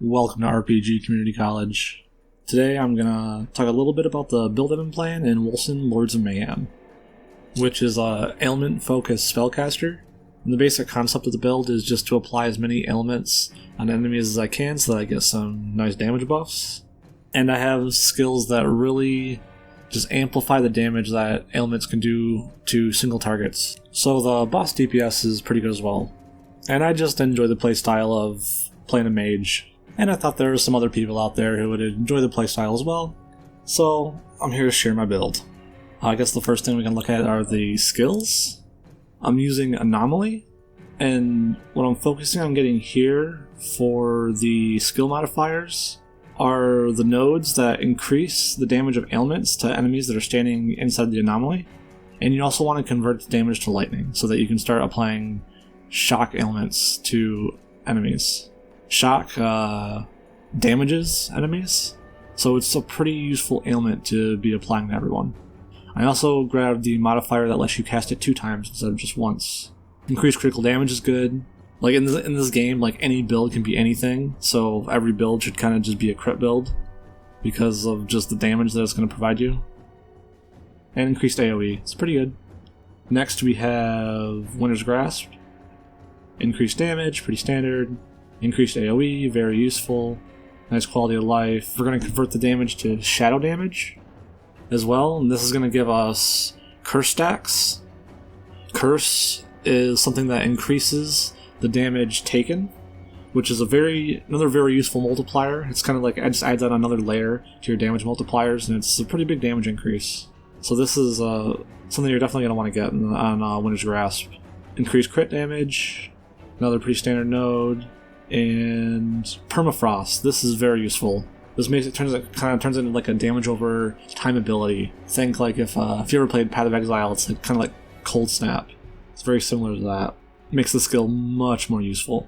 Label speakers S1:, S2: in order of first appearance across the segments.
S1: Welcome to RPG Community College. Today I'm going to talk a little bit about the build I've been playing in Wolcen Lords of Mayhem, which is a ailment-focused spellcaster. And the basic concept of the build is just to apply as many ailments on enemies as I can so that I get some nice damage buffs. And I have skills that really just amplify the damage that ailments can do to single targets. So the boss DPS is pretty good as well. And I just enjoy the playstyle of playing a mage. And I thought there were some other people out there who would enjoy the playstyle as well. So I'm here to share my build. I guess the first thing we can look at are the skills. I'm using Anomaly, and what I'm focusing on getting here for the skill modifiers are the nodes that increase the damage of ailments to enemies that are standing inside the anomaly. And you also want to convert the damage to lightning so that you can start applying shock ailments to enemies. Shock damages enemies, so it's a pretty useful ailment to be applying to everyone. I also grabbed the modifier that lets you cast it 2 times instead of just once. Increased critical damage is good. Like in this game, like any build can be anything, so every build should kind of just be a crit build because of just the damage that it's going to provide you. And increased AoE, it's pretty good. Next we have Winter's Grasp. Increased damage, pretty standard. Increased AoE, very useful. Nice quality of life. We're going to convert the damage to shadow damage as well, and this is going to give us curse stacks. Curse is something that increases the damage taken, which is another very useful multiplier. It's kind of like it just adds on another layer to your damage multipliers, and it's a pretty big damage increase. So this is something you're definitely going to want to get on Winter's Grasp. Increased crit damage, another pretty standard node. And Permafrost. This is very useful. This kind of turns into like a damage over time ability. Think like if you ever played Path of Exile, it's like, kind of like Cold Snap. It's very similar to that. Makes the skill much more useful.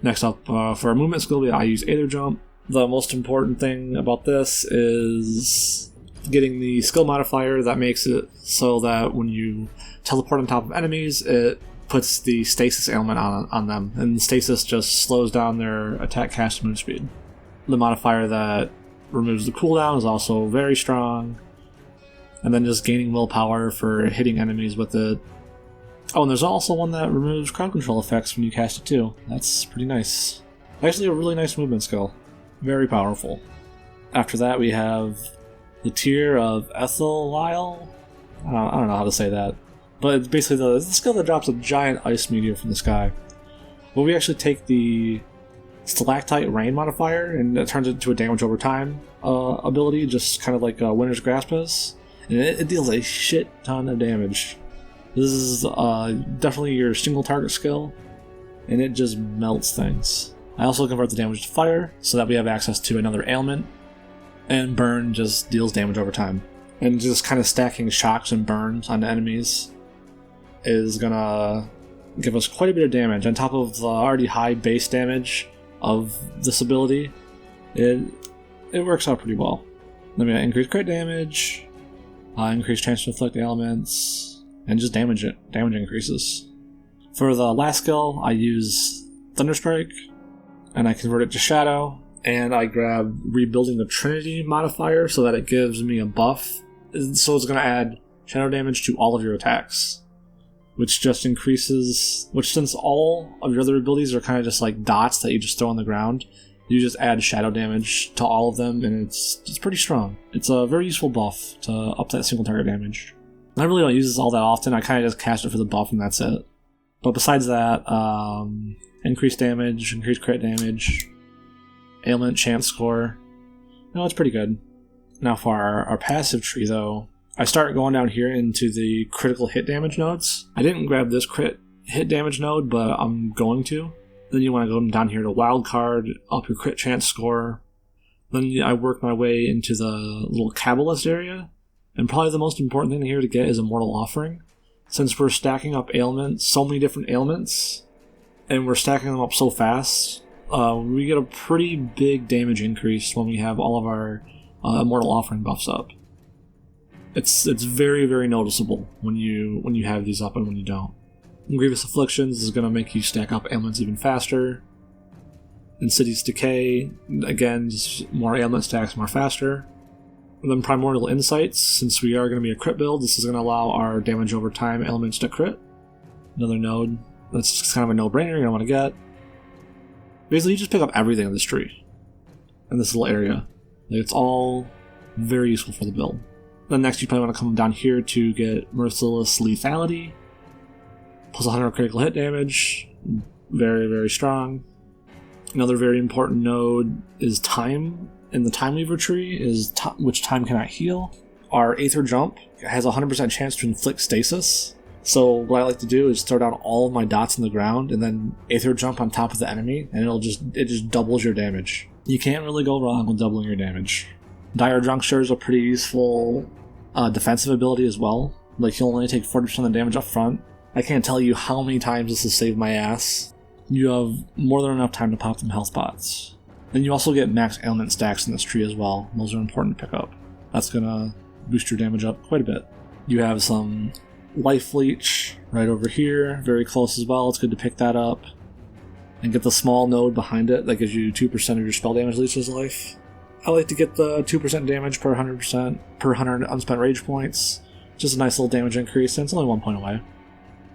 S1: Next up, for our movement skill, I use Aether Jump. The most important thing about this is getting the skill modifier that makes it so that when you teleport on top of enemies, it puts the stasis ailment on them, and the stasis just slows down their attack cast move speed. The modifier that removes the cooldown is also very strong, and then just gaining willpower for hitting enemies with it. Oh, and there's also one that removes crowd control effects when you cast it too. That's pretty nice. Actually a really nice movement skill. Very powerful. After that we have the tier of Ethelyl. I don't know how to say that. But it's basically the skill that drops a giant ice meteor from the sky. Well, we actually take the Stalactite Rain modifier, and it turns it into a damage over time ability, just kind of like Winter's Grasp is. And it deals a shit ton of damage. This is definitely your single target skill, and it just melts things. I also convert the damage to fire, so that we have access to another ailment. And burn just deals damage over time. And just kind of stacking shocks and burns on enemies is gonna give us quite a bit of damage on top of the already high base damage of this ability. It works out pretty well. Then we got increased crit damage, increased chance to inflict ailments, and just damage increases. For the last skill, I use Thunderstrike, and I convert it to Shadow, and I grab Rebuilding the Trinity modifier so that it gives me a buff. So it's going to add shadow damage to all of your attacks, which just increases, since all of your other abilities are kind of just like dots that you just throw on the ground, you just add shadow damage to all of them, and it's pretty strong. It's a very useful buff to up that single target damage. I really don't use this all that often. I kind of just cast it for the buff and that's it. But besides that, increased damage, increased crit damage, ailment chance score. No, it's pretty good. Now for our passive tree though, I start going down here into the critical hit damage nodes. I didn't grab this crit hit damage node, but I'm going to. Then you want to go down here to wild card, up your crit chance score. Then I work my way into the little Kabbalist area. And probably the most important thing here to get is Immortal Offering. Since we're stacking up ailments, so many different ailments, and we're stacking them up so fast, we get a pretty big damage increase when we have all of our Immortal Offering buffs up. It's very, very noticeable when you have these up and when you don't. Grievous Afflictions is going to make you stack up ailments even faster. Insidious Decay, again, just more ailment stacks more faster. And then Primordial Insights, since we are going to be a crit build, this is going to allow our damage over time elements to crit. Another node. That's just kind of a no-brainer you're going to want to get. Basically, you just pick up everything in this tree. In this little area. Like, it's all very useful for the build. Then next you probably want to come down here to get Merciless Lethality. Plus 100 critical hit damage. Very, very strong. Another very important node is Time. In the Time Weaver tree is which time cannot heal. Our Aether Jump has a 100% chance to inflict stasis. So what I like to do is throw down all of my dots in the ground and then Aether Jump on top of the enemy, and it just doubles your damage. You can't really go wrong with doubling your damage. Dire Juncture is a pretty useful defensive ability as well. Like, you'll only take 40% of the damage up front. I can't tell you how many times this has saved my ass. You have more than enough time to pop some health pots. Then you also get max ailment stacks in this tree as well. Those are important to pick up. That's gonna boost your damage up quite a bit. You have some Life Leech right over here, very close as well. It's good to pick that up. And get the small node behind it that gives you 2% of your spell damage leeches life. I like to get the 2% damage per 100 unspent rage points. Just a nice little damage increase, and it's only 1 point away.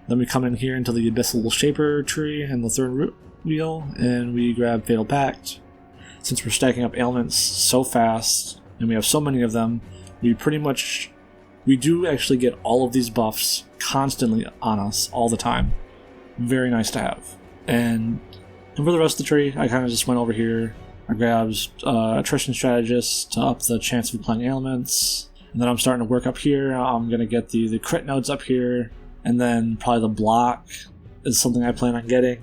S1: Then we come in here into the Abyssal Shaper tree and the third root wheel, and we grab Fatal Pact. Since we're stacking up ailments so fast, and we have so many of them, we do actually get all of these buffs constantly on us all the time. Very nice to have. And for the rest of the tree, I kind of just went over here. I grabbed Attrition Strategist to up the chance of applying ailments. And then I'm starting to work up here. I'm going to get the crit nodes up here. And then probably the block is something I plan on getting.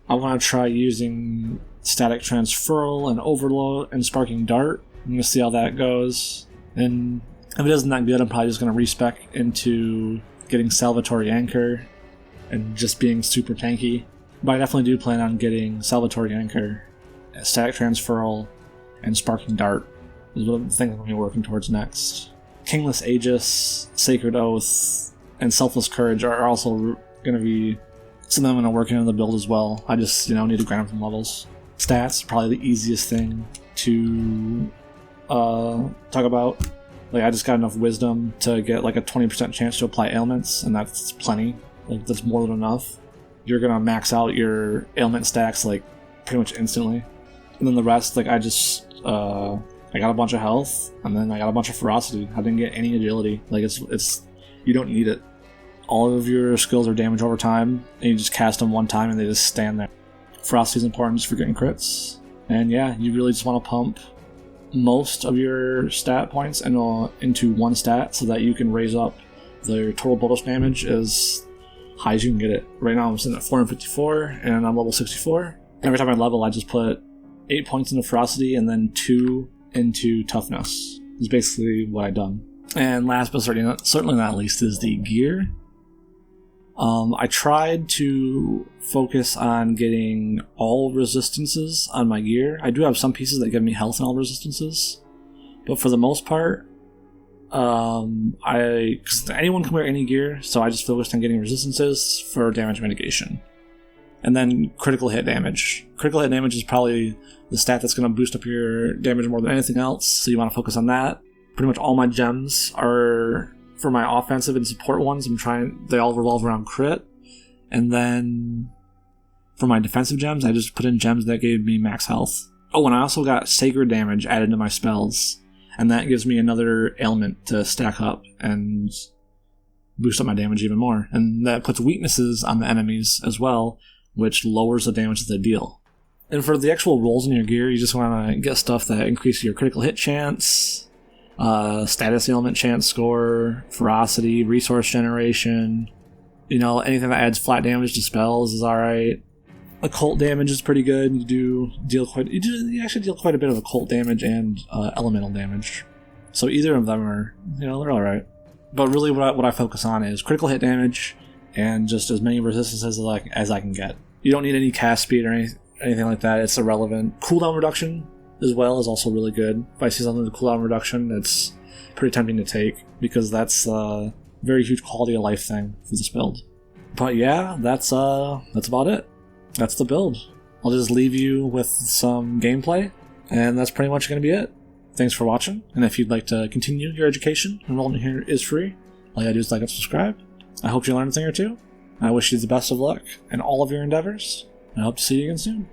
S1: I want to try using Static Transferal and Overload and Sparking Dart. I'm going to see how that goes. And if it isn't that good, I'm probably just going to respec into getting Salvatory Anchor and just being super tanky. But I definitely do plan on getting Salvatory Anchor, Static Transferal, and Sparking Dart is what I'm thinking I'm going to be working towards next. Kingless Aegis, Sacred Oath, and Selfless Courage are also going to be something I'm going to work into the build as well. I just, need to grind from levels. Stats, probably the easiest thing to talk about. Like, I just got enough wisdom to get like a 20% chance to apply ailments, and that's plenty. Like, that's more than enough. You're going to max out your ailment stacks like pretty much instantly. And then the rest, like, I got a bunch of health, and then I got a bunch of ferocity. I didn't get any agility. Like, it's you don't need it. All of your skills are damage over time, and you just cast them one time and they just stand there. Ferocity is important just for getting crits. And yeah, you really just want to pump most of your stat points into one stat so that you can raise up the total bonus damage as high as you can get it. Right now I'm sitting at 454 and I'm level 64. Every time I level, I just put 8 points into ferocity and then 2 into toughness. Is basically what I've done. And last but certainly not least is the gear. I tried to focus on getting all resistances on my gear. I do have some pieces that give me health and all resistances, but for the most part, because anyone can wear any gear, so I just focused on getting resistances for damage mitigation. And then critical hit damage. Critical hit damage is probably the stat that's going to boost up your damage more than anything else, so you want to focus on that. Pretty much all my gems are for my offensive and support ones. They all revolve around crit. And then for my defensive gems, I just put in gems that gave me max health. Oh, and I also got sacred damage added to my spells, and that gives me another ailment to stack up and boost up my damage even more. And that puts weaknesses on the enemies as well, which lowers the damage that they deal. And for the actual rolls in your gear, you just want to get stuff that increases your critical hit chance, status ailment chance score, ferocity, resource generation. Anything that adds flat damage to spells is alright. Occult damage is pretty good. You actually deal quite a bit of occult damage and elemental damage. So either of them are, they're alright. But really what I focus on is critical hit damage and just as many resistances as I can get. You don't need any cast speed or anything like that. It's irrelevant. Cooldown reduction as well is also really good. If I see something with cooldown reduction, it's pretty tempting to take because that's a very huge quality of life thing for this build. But yeah, that's about it. That's the build. I'll just leave you with some gameplay, and that's pretty much going to be it. Thanks for watching, and if you'd like to continue your education, enrollment here is free. All you gotta do is like and subscribe. I hope you learned a thing or two. I wish you the best of luck in all of your endeavors, and I hope to see you again soon.